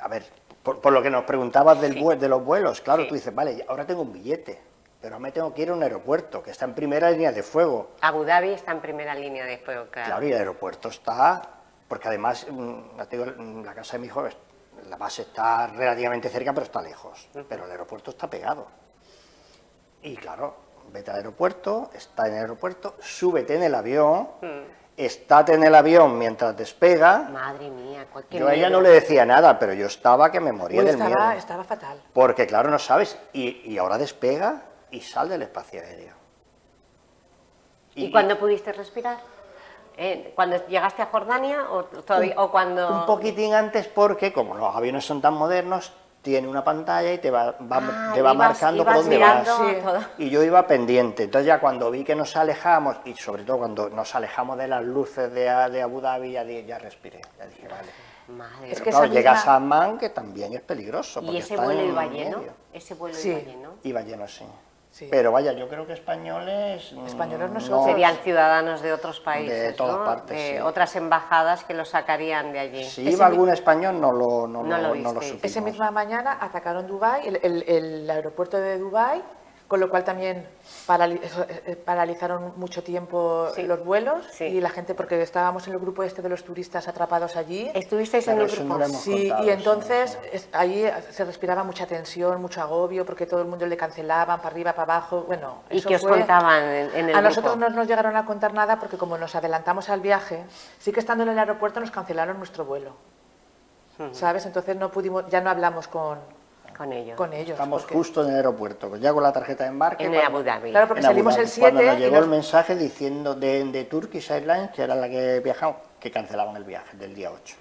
[SPEAKER 2] A ver, por lo que nos preguntabas
[SPEAKER 1] Sí.
[SPEAKER 2] de los vuelos, claro,
[SPEAKER 1] Sí.
[SPEAKER 2] tú dices, vale, ahora tengo un billete, pero ahora me tengo que ir a un aeropuerto, que está en primera línea de fuego.
[SPEAKER 1] Abu Dhabi está en primera línea de fuego, claro.
[SPEAKER 2] Claro, y el aeropuerto está, porque además, ya te digo, la casa de mi hijo, la base está relativamente cerca, pero está lejos. Pero el aeropuerto está pegado. Y claro, vete al aeropuerto, está en el aeropuerto, súbete en el avión, estate en el avión mientras despega.
[SPEAKER 1] Madre mía, qué
[SPEAKER 2] Yo a ella
[SPEAKER 1] miedo.
[SPEAKER 2] no le decía nada, pero yo estaba que me moría
[SPEAKER 3] Uy,
[SPEAKER 2] del miedo.
[SPEAKER 3] estaba fatal.
[SPEAKER 2] Porque claro, no sabes, y ahora despega y sale del espacio aéreo.
[SPEAKER 1] ¿Y cuándo pudiste respirar? ¿Cuando llegaste a Jordania o todavía o cuando
[SPEAKER 2] Un poquitín antes, porque como los aviones son tan modernos, tiene una pantalla y te va marcando por
[SPEAKER 1] ibas
[SPEAKER 2] dónde
[SPEAKER 1] mirando
[SPEAKER 2] vas.
[SPEAKER 3] Sí.
[SPEAKER 1] todo.
[SPEAKER 2] Y yo iba pendiente. Entonces ya cuando vi que nos alejamos, y sobre todo cuando nos alejamos de las luces de Abu Dhabi, ya respiré. Ya dije, vale.
[SPEAKER 1] Madre
[SPEAKER 3] Es
[SPEAKER 1] mía.
[SPEAKER 3] que
[SPEAKER 2] Claro,
[SPEAKER 3] esa
[SPEAKER 2] llegas
[SPEAKER 3] misma-
[SPEAKER 2] a Amman, que también es peligroso.
[SPEAKER 1] ¿Y
[SPEAKER 2] porque
[SPEAKER 1] ese
[SPEAKER 2] está
[SPEAKER 1] vuelo
[SPEAKER 2] en
[SPEAKER 1] iba lleno?
[SPEAKER 2] medio.
[SPEAKER 1] Ese vuelo
[SPEAKER 3] Sí.
[SPEAKER 1] iba lleno.
[SPEAKER 2] Iba lleno, sí.
[SPEAKER 3] Sí.
[SPEAKER 2] Pero vaya, yo creo que españoles...
[SPEAKER 3] Españoles nosotros.
[SPEAKER 1] Serían ciudadanos de otros países,
[SPEAKER 2] De todas
[SPEAKER 1] ¿no?
[SPEAKER 2] partes,
[SPEAKER 1] De
[SPEAKER 2] sí.
[SPEAKER 1] otras embajadas que los sacarían de allí.
[SPEAKER 2] Si iba algún español, no lo
[SPEAKER 1] visteis.
[SPEAKER 2] supimos.
[SPEAKER 3] Esa misma mañana atacaron Dubái, el aeropuerto de Dubái, con lo cual también paralizaron mucho tiempo
[SPEAKER 1] Sí.
[SPEAKER 3] los vuelos
[SPEAKER 1] Sí.
[SPEAKER 3] y la gente, porque estábamos en el grupo este de los turistas atrapados allí.
[SPEAKER 1] ¿Estuvisteis en
[SPEAKER 2] Claro,
[SPEAKER 1] el
[SPEAKER 2] eso
[SPEAKER 1] grupo?
[SPEAKER 2] no lo hemos
[SPEAKER 3] Sí,
[SPEAKER 2] contado,
[SPEAKER 3] y entonces
[SPEAKER 2] sí.
[SPEAKER 3] ahí se respiraba mucha tensión, mucho agobio, porque todo el mundo le cancelaban para arriba, para abajo. Bueno,
[SPEAKER 1] ¿Y
[SPEAKER 3] eso
[SPEAKER 1] qué os
[SPEAKER 3] fue-
[SPEAKER 1] contaban en el
[SPEAKER 3] A nosotros
[SPEAKER 1] grupo?
[SPEAKER 3] no nos llegaron a contar nada porque como nos adelantamos al viaje, sí que estando en el aeropuerto nos cancelaron nuestro vuelo. ¿Sabes? Entonces no pudimos, ya no hablamos con ellos.
[SPEAKER 2] Estamos
[SPEAKER 3] porque-
[SPEAKER 2] justo en el aeropuerto, pues ya con la tarjeta de embarque.
[SPEAKER 1] En
[SPEAKER 2] cuando-
[SPEAKER 1] Abu Dhabi.
[SPEAKER 3] Claro, porque
[SPEAKER 2] en Abu
[SPEAKER 3] salimos
[SPEAKER 2] Dhabi,
[SPEAKER 3] el 7
[SPEAKER 2] Cuando nos
[SPEAKER 3] y
[SPEAKER 2] llegó
[SPEAKER 3] nos-
[SPEAKER 2] el mensaje diciendo de Turkish Airlines, que era la que viajamos, que cancelaban el viaje del día 8.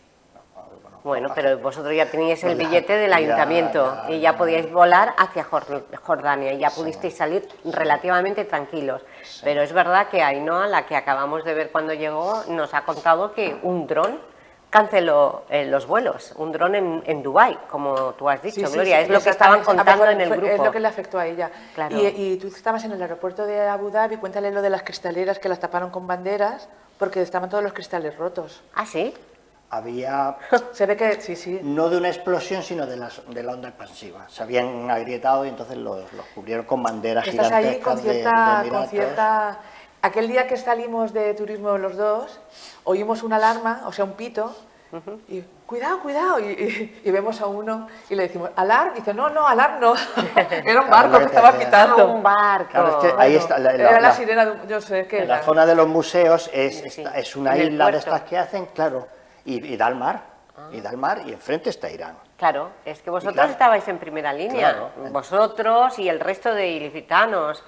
[SPEAKER 1] Bueno, pero vosotros ya teníais el
[SPEAKER 2] Ya,
[SPEAKER 1] billete del
[SPEAKER 2] ya,
[SPEAKER 1] ayuntamiento
[SPEAKER 2] ya,
[SPEAKER 1] y ya
[SPEAKER 2] ya.
[SPEAKER 1] podíais volar hacia Jordania y ya pudisteis salir relativamente tranquilos. Pero es verdad que Ainhoa, la que acabamos de ver cuando llegó, nos ha contado que un dron canceló los vuelos, un dron en Dubái, como tú has dicho,
[SPEAKER 3] Sí, sí,
[SPEAKER 1] Gloria,
[SPEAKER 3] sí,
[SPEAKER 1] es lo que estaban
[SPEAKER 3] exactamente.
[SPEAKER 1] contando
[SPEAKER 3] A
[SPEAKER 1] en
[SPEAKER 3] ver,
[SPEAKER 1] el grupo.
[SPEAKER 3] Es lo que le afectó a ella.
[SPEAKER 1] Claro.
[SPEAKER 3] Y tú estabas en el aeropuerto de Abu Dhabi, cuéntale lo de las cristaleras que las taparon con banderas, porque estaban todos los cristales rotos.
[SPEAKER 1] ¿Ah, sí?
[SPEAKER 2] Había,
[SPEAKER 3] Se ve que, sí.
[SPEAKER 2] no de una explosión, sino de la onda expansiva. Se habían agrietado y entonces los cubrieron con banderas
[SPEAKER 3] Estás ahí
[SPEAKER 2] gigantescas
[SPEAKER 3] con
[SPEAKER 2] de Emiratos.
[SPEAKER 3] cierta... Aquel día que salimos de turismo los dos, oímos una alarma, o sea, un pito, y cuidado, cuidado, y vemos a uno y le decimos, ¿alarm? Y dice, no, alarm no. Era un
[SPEAKER 2] Claro,
[SPEAKER 3] barco
[SPEAKER 2] lo
[SPEAKER 3] que
[SPEAKER 2] que te
[SPEAKER 3] estaba
[SPEAKER 2] decía.
[SPEAKER 3] pitando.
[SPEAKER 1] Un barco.
[SPEAKER 2] Claro, es que ahí está
[SPEAKER 3] Era la sirena de yo sé qué
[SPEAKER 2] En la
[SPEAKER 3] era.
[SPEAKER 2] zona de los museos es
[SPEAKER 1] Sí,
[SPEAKER 2] es una
[SPEAKER 1] en el
[SPEAKER 2] isla de
[SPEAKER 1] puerto.
[SPEAKER 2] estas que hacen, claro, y da al mar. Y da al mar y enfrente está Irán.
[SPEAKER 1] Claro, es que vosotros
[SPEAKER 2] claro.
[SPEAKER 1] estabais en primera línea,
[SPEAKER 2] Claro.
[SPEAKER 1] vosotros y el resto de ilicitanos,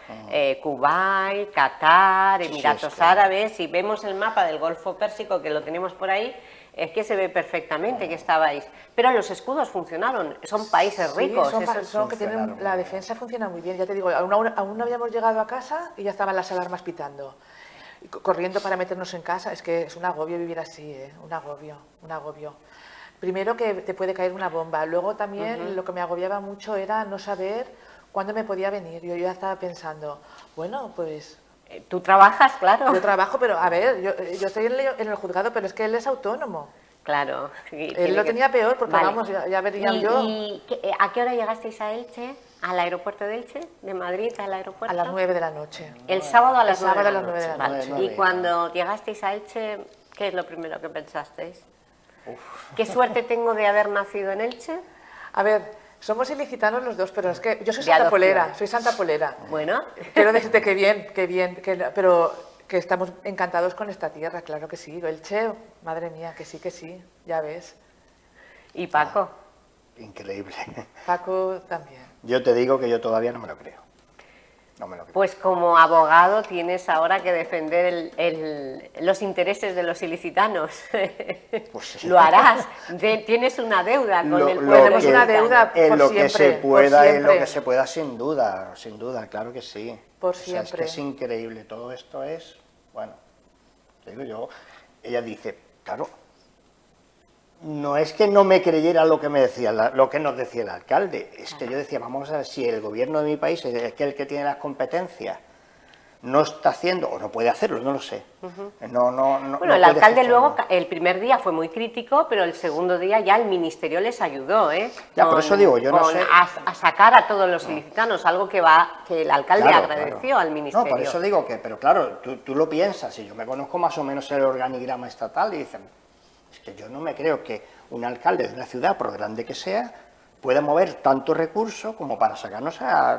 [SPEAKER 1] Kuwait, Qatar, Emiratos
[SPEAKER 2] claro.
[SPEAKER 1] Árabes, si vemos el mapa del Golfo Pérsico, que lo tenemos por ahí, es que se ve perfectamente que estabais. Pero los escudos funcionaron, son países
[SPEAKER 3] Sí,
[SPEAKER 1] ricos.
[SPEAKER 3] son,
[SPEAKER 1] eso
[SPEAKER 3] pa-
[SPEAKER 1] es-
[SPEAKER 3] son que tienen,
[SPEAKER 2] funcionaron
[SPEAKER 3] la
[SPEAKER 2] muy bien.
[SPEAKER 3] defensa funciona muy bien. Ya te digo, aún no habíamos llegado a casa y ya estaban las alarmas pitando. corriendo para meternos en casa. Es que es un agobio vivir así, un agobio, un agobio. Primero que te puede caer una bomba, luego también lo que me agobiaba mucho era no saber cuándo me podía venir. Yo ya estaba pensando, bueno, pues...
[SPEAKER 1] Tú trabajas, claro.
[SPEAKER 3] Yo trabajo, pero a ver, yo estoy en el juzgado, pero es que él es autónomo.
[SPEAKER 1] Claro.
[SPEAKER 3] Él lo tenía peor, porque
[SPEAKER 1] Vale.
[SPEAKER 3] vamos, ya vería yo.
[SPEAKER 1] ¿Y a qué hora llegasteis a Elche? ¿Al aeropuerto de Elche? ¿De Madrid al aeropuerto?
[SPEAKER 3] A las 9 de la noche.
[SPEAKER 1] El sábado a las
[SPEAKER 3] El sábado
[SPEAKER 1] 9
[SPEAKER 3] a las 9 de la
[SPEAKER 1] Vale.
[SPEAKER 2] noche.
[SPEAKER 1] Y
[SPEAKER 2] 9,
[SPEAKER 1] cuando llegasteis a Elche, ¿qué es lo primero que pensasteis? ¿Qué suerte tengo de haber nacido en Elche?
[SPEAKER 3] A ver, somos ilicitanos los dos, pero es que yo soy
[SPEAKER 1] De
[SPEAKER 3] Santa
[SPEAKER 1] adopción.
[SPEAKER 3] Polera, soy Santa Polera.
[SPEAKER 1] Bueno,
[SPEAKER 3] Quiero decirte que bien, pero que estamos encantados con esta tierra, claro que sí. Elche, madre mía, que sí, ya ves.
[SPEAKER 1] ¿y Paco?
[SPEAKER 2] Increíble.
[SPEAKER 3] Paco también.
[SPEAKER 2] Yo te digo que yo todavía no me lo creo. No me lo creo.
[SPEAKER 1] Pues como abogado tienes ahora que defender los intereses de los ilicitanos.
[SPEAKER 2] Pues sí.
[SPEAKER 1] Lo harás. Tienes una deuda con el pueblo.
[SPEAKER 3] Tenemos una deuda
[SPEAKER 2] en
[SPEAKER 3] por
[SPEAKER 2] lo que
[SPEAKER 3] siempre,
[SPEAKER 2] se pueda,
[SPEAKER 3] por
[SPEAKER 2] en lo
[SPEAKER 3] siempre.
[SPEAKER 2] que se pueda, sin duda, claro que sí.
[SPEAKER 3] Por
[SPEAKER 2] O sea, es que
[SPEAKER 3] siempre.
[SPEAKER 2] es increíble, todo esto es, bueno, te digo yo, ella dice, claro, no es que no me creyera lo que me decía, lo que nos decía el alcalde, es que yo decía, vamos a ver si el gobierno de mi país es que el que tiene las competencias, no está haciendo, o no puede hacerlo, no lo sé. No,
[SPEAKER 1] Bueno,
[SPEAKER 2] no
[SPEAKER 1] el
[SPEAKER 2] puede
[SPEAKER 1] alcalde luego,
[SPEAKER 2] gestionarlo.
[SPEAKER 1] el primer día fue muy crítico, pero el segundo día ya el ministerio les ayudó, ¿eh?
[SPEAKER 2] Ya, por eso digo, yo no sé.
[SPEAKER 1] A sacar a todos los ilicitanos, algo que el alcalde
[SPEAKER 2] Claro,
[SPEAKER 1] agradeció
[SPEAKER 2] claro.
[SPEAKER 1] al ministerio.
[SPEAKER 2] No, por eso digo que, pero claro, tú lo piensas, y yo me conozco más o menos el organigrama estatal, y dicen, es que yo no me creo que un alcalde de una ciudad, por grande que sea, pueda mover tanto recurso como para sacarnos a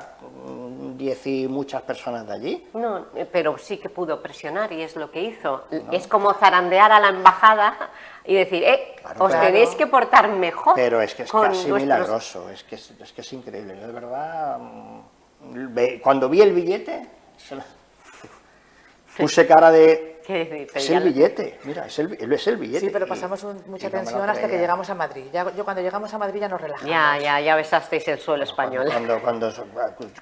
[SPEAKER 2] 10 y muchas personas de allí.
[SPEAKER 1] No, pero sí que pudo presionar y es lo que hizo. Es como zarandear a la embajada y decir,
[SPEAKER 2] Claro,
[SPEAKER 1] os
[SPEAKER 2] claro.
[SPEAKER 1] tenéis que portar mejor.
[SPEAKER 2] Pero es que es
[SPEAKER 1] con
[SPEAKER 2] casi
[SPEAKER 1] nuestros-
[SPEAKER 2] milagroso, es que es increíble. Yo de verdad, cuando vi el billete, puse cara de...
[SPEAKER 1] ¿Qué decir?
[SPEAKER 2] Es
[SPEAKER 1] Ya
[SPEAKER 2] el
[SPEAKER 1] lo-
[SPEAKER 2] billete, mira, es el billete.
[SPEAKER 3] Sí, pero
[SPEAKER 2] y-
[SPEAKER 3] pasamos mucha
[SPEAKER 2] y no me lo
[SPEAKER 3] tensión hasta que
[SPEAKER 2] creía.
[SPEAKER 3] llegamos a Madrid. Yo cuando llegamos a Madrid ya nos relajamos.
[SPEAKER 1] Ya besasteis el suelo español.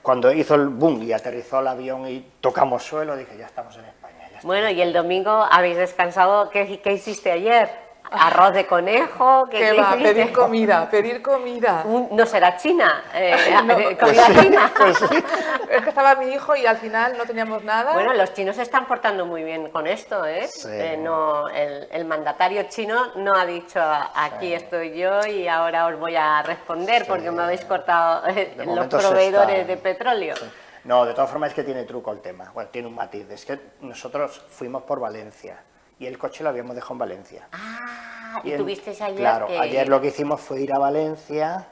[SPEAKER 2] Cuando hizo el boom y aterrizó el avión y tocamos suelo, dije, ya estamos en España. Ya estamos.
[SPEAKER 1] Bueno, y el domingo habéis descansado. ¿Qué hiciste ayer? ¿Arroz de conejo?
[SPEAKER 3] ¿Qué va? Pedir comida, pedir comida.
[SPEAKER 1] ¿No será China?
[SPEAKER 3] No,
[SPEAKER 1] ¿Comida china?
[SPEAKER 3] Es que estaba mi hijo y al final no teníamos nada.
[SPEAKER 1] Bueno, los chinos se están portando muy bien con esto, ¿eh?
[SPEAKER 2] Sí.
[SPEAKER 1] No, el mandatario chino no ha dicho aquí estoy yo y ahora os voy a responder porque me habéis cortado los
[SPEAKER 2] momento se
[SPEAKER 1] proveedores
[SPEAKER 2] está-
[SPEAKER 1] de petróleo.
[SPEAKER 2] Sí. No, de todas formas es que tiene truco el tema, bueno, tiene un matiz, es que nosotros fuimos por Valencia y el coche lo habíamos dejado en Valencia.
[SPEAKER 1] Ah, y
[SPEAKER 2] en-
[SPEAKER 1] tuvisteis ayer
[SPEAKER 2] Claro,
[SPEAKER 1] que...
[SPEAKER 2] ayer lo que hicimos fue ir a Valencia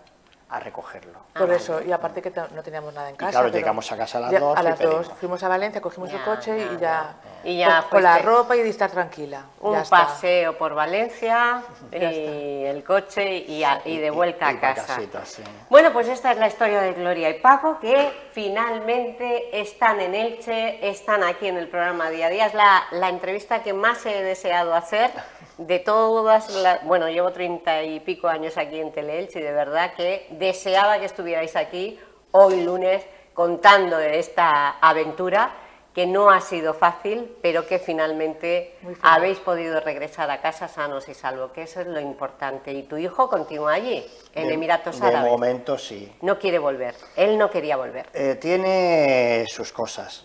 [SPEAKER 2] a recogerlo.
[SPEAKER 3] Por eso, y aparte que no teníamos nada en casa.
[SPEAKER 2] claro,
[SPEAKER 3] pero
[SPEAKER 2] llegamos a casa a las
[SPEAKER 3] ya-
[SPEAKER 2] 2
[SPEAKER 3] A
[SPEAKER 2] y
[SPEAKER 3] las 2,
[SPEAKER 2] pedimos.
[SPEAKER 3] fuimos a Valencia, cogimos el coche y ya.
[SPEAKER 1] Y ya
[SPEAKER 3] con la
[SPEAKER 1] fuiste.
[SPEAKER 3] ropa y de estar tranquila.
[SPEAKER 1] Un
[SPEAKER 3] ya está.
[SPEAKER 1] paseo por Valencia y el coche y de vuelta
[SPEAKER 2] y
[SPEAKER 1] a
[SPEAKER 2] pa'
[SPEAKER 1] casa.
[SPEAKER 2] casita, sí.
[SPEAKER 1] Bueno, pues esta es la historia de Gloria y Paco, que finalmente están en Elche, están aquí en el programa Día a Día. Es la entrevista que más he deseado hacer de todas las... Bueno, llevo 30 y pico años aquí en Teleelche y de verdad que deseaba que estuvierais aquí hoy lunes contando de esta aventura que no ha sido fácil, pero que finalmente
[SPEAKER 3] Muy feliz.
[SPEAKER 1] habéis podido regresar a casa sanos y salvos, que eso es lo importante. Y tu hijo continúa allí, en Emiratos
[SPEAKER 2] De
[SPEAKER 1] Árabes.
[SPEAKER 2] momento sí.
[SPEAKER 1] No quiere volver, él no quería volver.
[SPEAKER 2] Tiene sus cosas,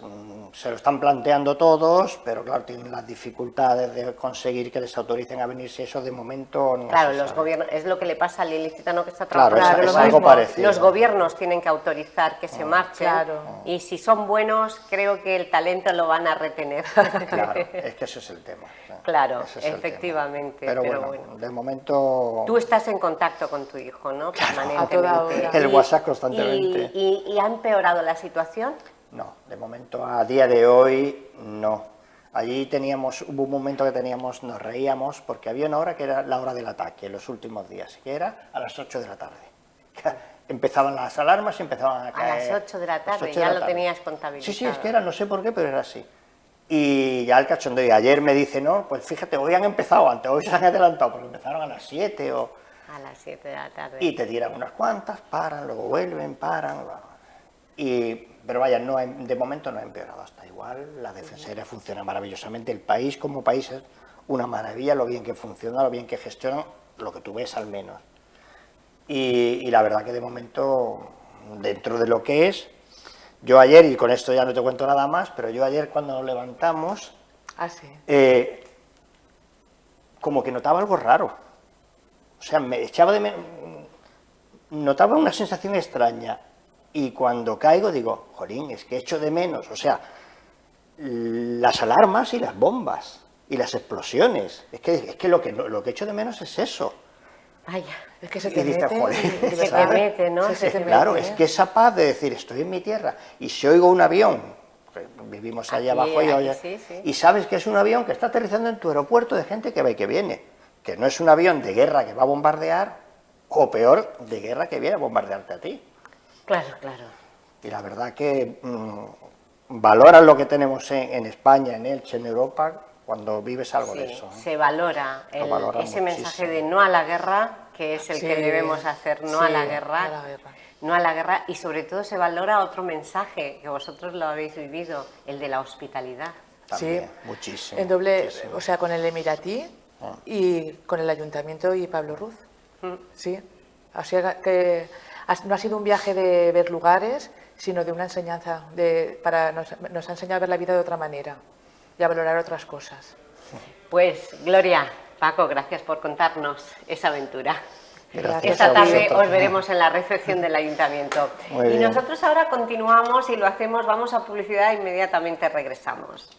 [SPEAKER 2] se lo están planteando todos, pero claro, tienen las dificultades de conseguir que les autoricen a venirse, eso de momento no
[SPEAKER 1] Claro,
[SPEAKER 2] se
[SPEAKER 1] los
[SPEAKER 2] sabe.
[SPEAKER 1] gobiernos, es lo que le pasa al ilicitano que está
[SPEAKER 2] Claro,
[SPEAKER 1] trabajando.
[SPEAKER 3] Claro,
[SPEAKER 2] es
[SPEAKER 3] lo
[SPEAKER 2] algo
[SPEAKER 3] mismo.
[SPEAKER 2] parecido.
[SPEAKER 1] Los gobiernos tienen que autorizar que se marchen
[SPEAKER 3] Claro.
[SPEAKER 1] y si son buenos, creo que el talento lo van a retener.
[SPEAKER 2] Claro, es que ese es el tema. o sea,
[SPEAKER 1] Claro,
[SPEAKER 2] ese es el
[SPEAKER 1] efectivamente,
[SPEAKER 2] tema. Pero,
[SPEAKER 1] pero
[SPEAKER 2] bueno,
[SPEAKER 1] bueno.
[SPEAKER 2] de momento
[SPEAKER 1] Tú estás en contacto con tu hijo, ¿no? Permanentemente.
[SPEAKER 3] a toda hora.
[SPEAKER 2] El
[SPEAKER 1] Y-
[SPEAKER 2] WhatsApp constantemente.
[SPEAKER 1] ¿Y ha empeorado la situación?
[SPEAKER 2] no, de momento a día de hoy no. Allí hubo un momento que nos reíamos porque había una hora que era la hora del ataque en los últimos días, que era a las 8 de la tarde. Empezaban las alarmas y empezaban a
[SPEAKER 1] A
[SPEAKER 2] caer.
[SPEAKER 1] las 8 de la
[SPEAKER 2] las
[SPEAKER 1] tarde,
[SPEAKER 2] 8 de
[SPEAKER 1] ya
[SPEAKER 2] la
[SPEAKER 1] lo
[SPEAKER 2] tarde.
[SPEAKER 1] tenías contabilizado.
[SPEAKER 2] Sí, es que era, no sé por qué, pero era así. Y ya el cachondeo, y ayer me dice, no, pues fíjate, hoy han empezado antes, hoy se han adelantado, porque empezaron a las 7
[SPEAKER 1] A las 7 de la tarde.
[SPEAKER 2] y te tiran unas cuantas, paran, luego vuelven, paran. Y Pero vaya, no de momento no ha empeorado, hasta igual, la defensa aérea funciona maravillosamente, el país como país es una maravilla, lo bien que funciona, lo bien que gestiona, lo que tú ves al menos. Y la verdad que de momento, dentro de lo que es, yo ayer, y con esto ya no te cuento nada más, pero yo ayer cuando nos levantamos, como que notaba algo raro. O sea, me echaba de menos, notaba una sensación extraña. Y cuando caigo digo, jolín, es que echo de menos, o sea, las alarmas y las bombas y las explosiones. Es que lo que echo de menos es eso.
[SPEAKER 1] Vaya.
[SPEAKER 3] Es que se te mete,
[SPEAKER 1] Se te mete, ¿no?
[SPEAKER 2] Claro, es que esa paz de decir, estoy en mi tierra, y si oigo un avión, vivimos allá abajo, y sabes que es un avión que está aterrizando en tu aeropuerto de gente que va y que viene, que no es un avión de guerra que va a bombardear, o peor, de guerra que viene a bombardearte a ti.
[SPEAKER 1] Claro, claro.
[SPEAKER 2] Y la verdad que valoran lo que tenemos en España, en Elche, en Europa, cuando vives algo de eso.
[SPEAKER 1] Se valora ese mensaje de no a la guerra, que es el que debemos hacer, no a la guerra, no a la guerra, y sobre todo se valora otro mensaje, que vosotros lo habéis vivido, el de la hospitalidad.
[SPEAKER 2] También, muchísimo.
[SPEAKER 3] En doble,
[SPEAKER 2] muchísimo.
[SPEAKER 3] o sea, con el Emiratí y con el Ayuntamiento y Pablo Ruz. Sí, o sea que no ha sido un viaje de ver lugares, sino de una enseñanza, nos ha enseñado a ver la vida de otra manera y a valorar otras cosas.
[SPEAKER 1] Pues Gloria, Paco, gracias por contarnos esa aventura.
[SPEAKER 2] Gracias.
[SPEAKER 1] Esta tarde os veremos en la recepción del Ayuntamiento.
[SPEAKER 2] Muy bien.
[SPEAKER 1] Nosotros ahora continuamos y lo hacemos, vamos a publicidad e inmediatamente regresamos.